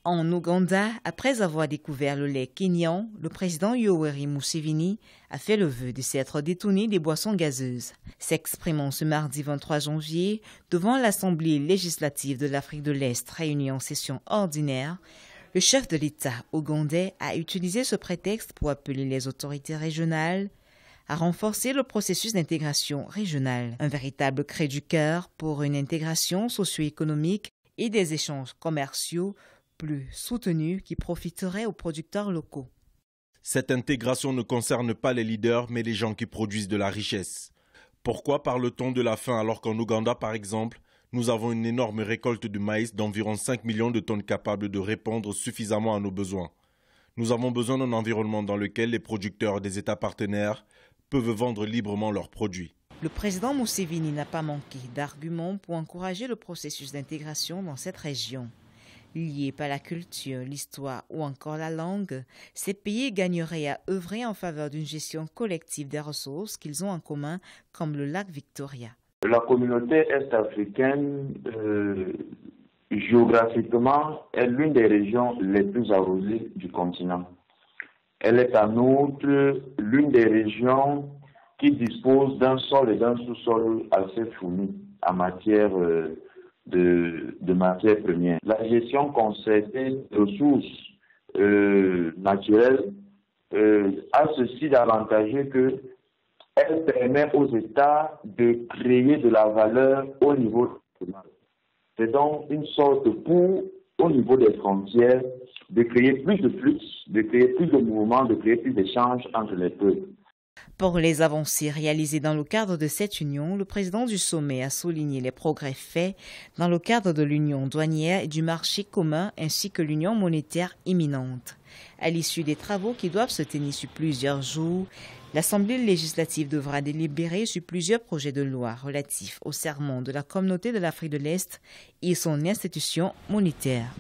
En Ouganda, après avoir découvert le lait kényan, le président Yoweri Museveni a fait le vœu de s'être détourné des boissons gazeuses. S'exprimant ce mardi 23 janvier devant l'Assemblée législative de l'Afrique de l'Est réunie en session ordinaire, le chef de l'État ougandais a utilisé ce prétexte pour appeler les autorités régionales à renforcer le processus d'intégration régionale, un véritable cri du cœur pour une intégration socio-économique et des échanges commerciaux plus soutenus qui profiteraient aux producteurs locaux. Cette intégration ne concerne pas les leaders, mais les gens qui produisent de la richesse. Pourquoi parle-t-on de la faim alors qu'en Ouganda, par exemple, nous avons une énorme récolte de maïs d'environ 5 millions de tonnes capables de répondre suffisamment à nos besoins. Nous avons besoin d'un environnement dans lequel les producteurs des États partenaires peuvent vendre librement leurs produits. Le président Museveni n'a pas manqué d'arguments pour encourager le processus d'intégration dans cette région. Liés par la culture, l'histoire ou encore la langue, ces pays gagneraient à œuvrer en faveur d'une gestion collective des ressources qu'ils ont en commun, comme le lac Victoria. La communauté est-africaine, géographiquement, est l'une des régions les plus arrosées du continent. Elle est en outre l'une des régions qui dispose d'un sol et d'un sous-sol assez fournis en matière de matières premières. La gestion concertée de ressources naturelles a ceci d'avantageux qu'elle permet aux États de créer de la valeur au niveau national. C'est donc une sorte de pour, au niveau des frontières, de créer plus de flux, de créer plus de mouvements, de créer plus d'échanges entre les peuples. Pour les avancées réalisées dans le cadre de cette union, le président du sommet a souligné les progrès faits dans le cadre de l'union douanière et du marché commun ainsi que l'union monétaire imminente. À l'issue des travaux qui doivent se tenir sur plusieurs jours, l'Assemblée législative devra délibérer sur plusieurs projets de loi relatifs au serment de la communauté de l'Afrique de l'Est et son institution monétaire.